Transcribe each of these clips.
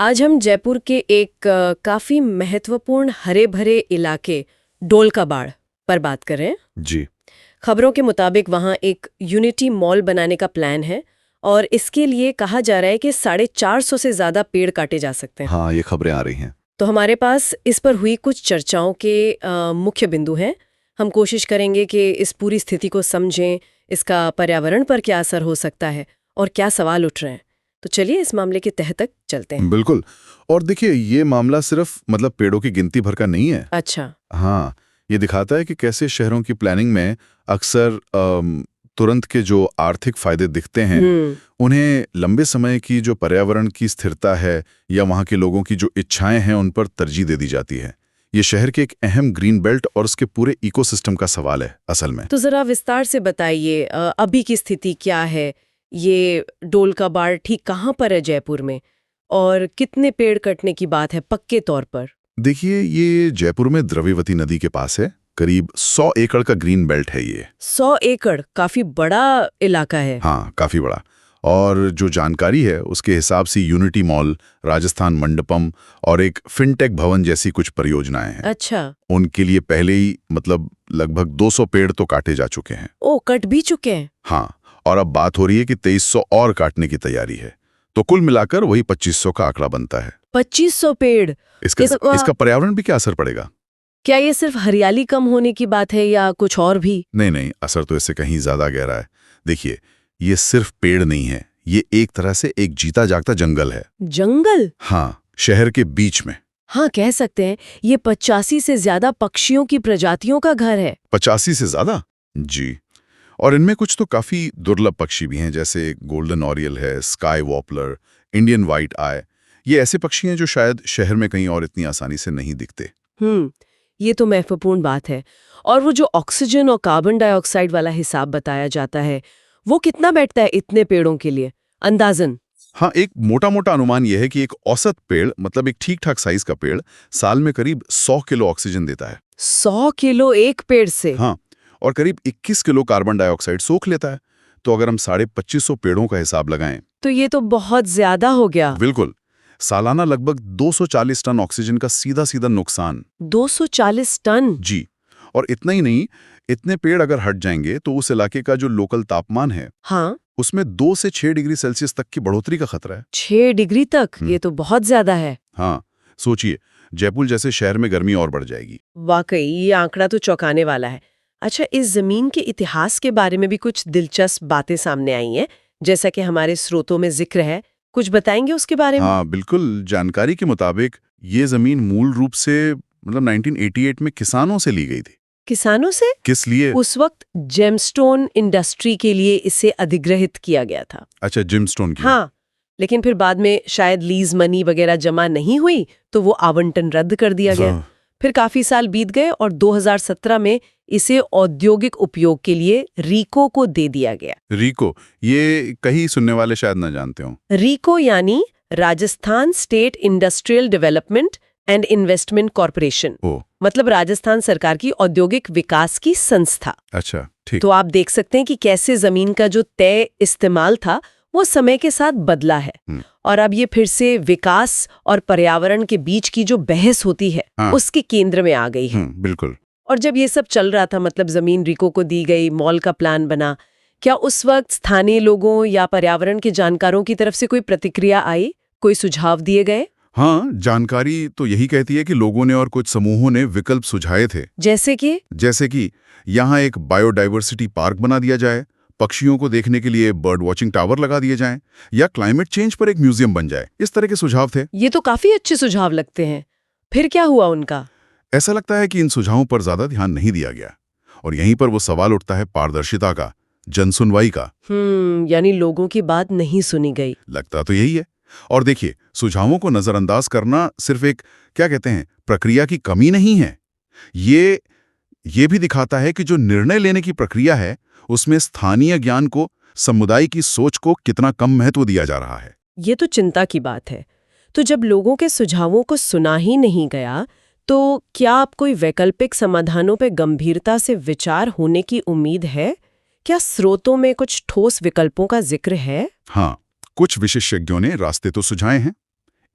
आज हम जयपुर के एक काफी महत्वपूर्ण हरे भरे इलाके डोलकाबाड़ पर बात कर रहे हैं। जी। खबरों के मुताबिक वहाँ एक यूनिटी मॉल बनाने का प्लान है और इसके लिए कहा जा रहा है कि 450 से ज्यादा पेड़ काटे जा सकते हैं। हाँ, ये खबरें आ रही हैं। तो हमारे पास इस पर हुई कुछ चर्चाओं के मुख्य बिंदु हैं। हम कोशिश करेंगे कि इस पूरी स्थिति को समझें, इसका पर्यावरण पर क्या असर हो सकता है और क्या सवाल उठ रहे हैं। तो चलिए इस मामले के तह तक चलते हैं। बिल्कुल। और देखिए, ये मामला सिर्फ पेड़ों की गिनती भर का नहीं है। अच्छा। हाँ, ये दिखाता है कि कैसे शहरों की प्लानिंग में अक्सर तुरंत के जो आर्थिक फायदे दिखते हैं, उन्हें लंबे समय की जो पर्यावरण की स्थिरता है या वहाँ के लोगों की जो इच्छाएं हैं, उन पर तरजीह दे दी जाती है। ये शहर के एक अहम ग्रीन बेल्ट और उसके पूरे इकोसिस्टम का सवाल है असल में। तो जरा विस्तार से बताइए, अभी की स्थिति क्या है? ये डोलकाबाड़ ठीक कहाँ पर है जयपुर में, और कितने पेड़ कटने की बात है पक्के तौर पर? देखिए, ये जयपुर में द्रव्यवती नदी के पास है। करीब 100 एकड़ का ग्रीन बेल्ट है ये। 100 एकड़ काफी बड़ा इलाका है। हाँ, काफी बड़ा। और जो जानकारी है उसके हिसाब से यूनिटी मॉल, राजस्थान मंडपम और एक फिनटेक भवन जैसी कुछ परियोजनाएं हैं। अच्छा। उनके लिए पहले ही लगभग 200 पेड़ तो काटे जा चुके हैं। ओ, कट भी चुके हैं? हाँ, और अब बात हो रही है कि 2300 और काटने की तैयारी है। तो कुल मिलाकर वही 2500 का आंकड़ा बनता है। 2500 पेड़? इसका पर्यावरण भी क्या असर पड़ेगा? क्या ये सिर्फ हरियाली कम होने की बात है या कुछ और भी? नहीं, असर तो इससे कहीं ज्यादा गहरा है। देखिए, ये सिर्फ पेड़ नहीं है, ये एक तरह से एक जीता जागता जंगल है। जंगल? हाँ, शहर के बीच में। हाँ, कह सकते हैं ये 85 से ज्यादा पक्षियों की प्रजातियों का घर है। 85 से ज्यादा? जी। और इनमें कुछ तो काफी दुर्लभ पक्षी भी हैं, जैसे गोल्डन ऑरियल है, स्काई वॉपलर, इंडियन व्हाइट आई। ये ऐसे पक्षी हैं जो शायद शहर में कहीं और इतनी आसानी से नहीं दिखते। ये तो महत्वपूर्ण बात है। और वो जो ऑक्सीजन और कार्बन डाइऑक्साइड वाला हिसाब बताया जाता है, वो कितना बैठता है इतने पेड़ों के लिए अंदाजन? हाँ, एक मोटा अनुमान यह है कि एक औसत पेड़, एक ठीक-ठाक साइज का पेड़, साल में करीब 100 किलो ऑक्सीजन देता है। 100 किलो एक पेड़ से? हाँ, और करीब 21 किलो कार्बन डाइऑक्साइड सोख लेता है। तो अगर हम 2550 पेड़ों का हिसाब लगाएं, तो ये तो बहुत ज्यादा हो गया। बिल्कुल। सालाना लगभग 240 टन ऑक्सीजन का सीधा नुकसान। 240 टन? जी। और इतना ही नहीं, इतने पेड़ अगर हट जाएंगे तो उस इलाके का जो लोकल तापमान है, हाँ, उसमें 2 से 6 डिग्री सेल्सियस तक की बढ़ोतरी का खतरा है। 6 डिग्री तक? ये तो बहुत ज्यादा है। हाँ, सोचिए, जयपुर जैसे शहर में गर्मी और बढ़ जाएगी। वाकई ये आंकड़ा तो चौंकाने वाला है। अच्छा, इस जमीन के इतिहास के बारे में भी कुछ दिलचस्प बातें सामने आई हैं, जैसा कि हमारे स्रोतों में जिक्र है। कुछ बताएंगे उसके बारे में? हाँ, बिल्कुल। जानकारी के मुताबिक ये जमीन मूल रूप से 1988 में किसानों से ली गई थी। किसानों से? किस लिए? उस वक्त जेमस्टोन इंडस्ट्री के लिए इसे अधिग्रहित किया गया था। अच्छा, जेमस्टोन की। हाँ, लेकिन फिर बाद में शायद लीज मनी वगैरह जमा नहीं हुई तो वो आवंटन रद्द कर दिया गया। फिर काफी साल बीत गए और 2017 में इसे औद्योगिक उपयोग के लिए रीको को दे दिया गया। रीको, ये कहीं सुनने वाले शायद ना जानते हो। रीको यानी Rajasthan state industrial development and investment corporation, मतलब राजस्थान सरकार की औद्योगिक विकास की संस्था। अच्छा, ठीक। तो आप देख सकते हैं कि कैसे जमीन का जो तय इस्तेमाल था वो समय के साथ बदला है। और अब ये फिर से विकास और पर्यावरण के बीच की जो बहस होती है, उसके केंद्र में आ गई है। बिल्कुल। और जब ये सब चल रहा था, मतलब जमीन रीको को दी गई, मॉल का प्लान बना, क्या उस वक्त स्थानीय लोगों या पर्यावरण के जानकारों की तरफ से कोई प्रतिक्रिया आई, कोई सुझाव दिए गए? हाँ, जानकारी तो यही कहती है कि लोगों ने और कुछ समूहों ने विकल्प सुझाए थे। जैसे कि यहाँ एक बायोडाइवर्सिटी पार्क बना दिया जाए, पक्षियों को देखने के लिए बर्ड वॉचिंग टावर लगा दिए जाएं, या क्लाइमेट चेंज पर एक म्यूजियम बन जाए। इस तरह के सुझाव थे। ये तो काफी अच्छे सुझाव लगते हैं। फिर क्या हुआ उनका? ऐसा लगता है कि इन सुझावों पर ज्यादा ध्यान नहीं दिया गया, और यहीं पर वो सवाल उठता है पारदर्शिता का, जनसुनवाई का। यानी लोगों की बात नहीं सुनी गई। लगता तो यही है। और देखिए, सुझावों को नजरअंदाज करना सिर्फ एक प्रक्रिया की कमी नहीं है। ये भी दिखाता है कि जो निर्णय लेने की प्रक्रिया है, उसमें स्थानीय ज्ञान को, समुदाय की सोच को कितना कम महत्व दिया जा रहा है। ये तो चिंता की बात है। तो जब लोगों के सुझावों को सुना ही नहीं गया, तो क्या आप कोई वैकल्पिक समाधानों पर गंभीरता से विचार होने की उम्मीद है? क्या स्रोतों में कुछ ठोस विकल्पों का जिक्र है? हाँ, कुछ विशेषज्ञों ने रास्ते तो सुझाए हैं।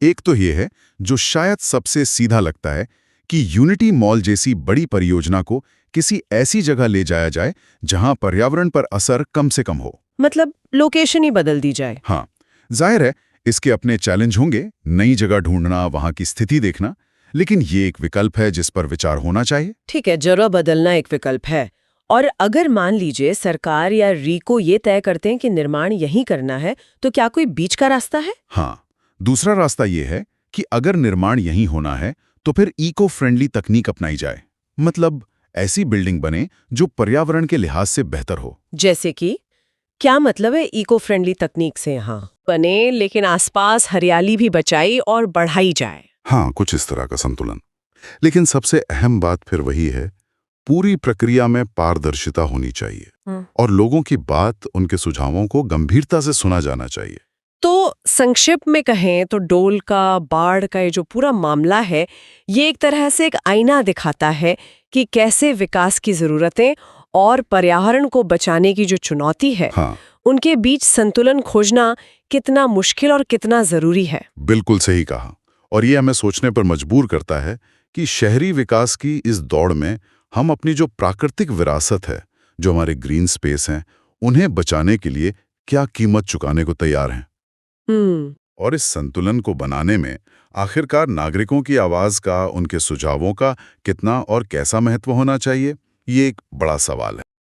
एक तो ये है, जो शायद सबसे सीधा लगता है, कि यूनिटी मॉल जैसी बड़ी परियोजना को किसी ऐसी जगह ले जाया जाए जहां पर्यावरण पर असर कम से कम हो। मतलब लोकेशन ही बदल दी जाए। हाँ, जाहिर है इसके अपने चैलेंज होंगे, नई जगह ढूंढना, वहां की स्थिति देखना, लेकिन ये एक विकल्प है जिस पर विचार होना चाहिए। ठीक है, जगह बदलना एक विकल्प है। और अगर मान लीजिए सरकार या रीको ये तय करते हैं कि निर्माण यहीं करना है, तो क्या कोई बीच का रास्ता है? हाँ, दूसरा रास्ता ये है कि अगर निर्माण यहीं होना है तो फिर इको फ्रेंडली तकनीक अपनाई जाए। मतलब ऐसी बिल्डिंग बने जो पर्यावरण के लिहाज से बेहतर हो। जैसे कि क्या मतलब है इको फ्रेंडली तकनीक से? यहाँ बने लेकिन आसपास हरियाली भी बचाई और बढ़ाई जाए। हाँ, कुछ इस तरह का संतुलन। लेकिन सबसे अहम बात फिर वही है, पूरी प्रक्रिया में पारदर्शिता होनी चाहिए और लोगों की बात, उनके सुझावों को गंभीरता से सुना जाना चाहिए। तो संक्षिप्त में कहें तो डोल का, बाढ़ का ये जो पूरा मामला है, ये एक तरह से एक आईना दिखाता है कि कैसे विकास की जरूरतें और पर्यावरण को बचाने की जो चुनौती है, हाँ, उनके बीच संतुलन खोजना कितना मुश्किल और कितना जरूरी है। बिल्कुल सही कहा। और ये हमें सोचने पर मजबूर करता है कि शहरी विकास की इस दौड़ में हम अपनी जो प्राकृतिक विरासत है, जो हमारे ग्रीन स्पेस हैं, उन्हें बचाने के लिए क्या कीमत चुकाने को तैयार हैं। और इस संतुलन को बनाने में आखिरकार नागरिकों की आवाज का, उनके सुझावों का कितना और कैसा महत्व होना चाहिए, ये एक बड़ा सवाल है।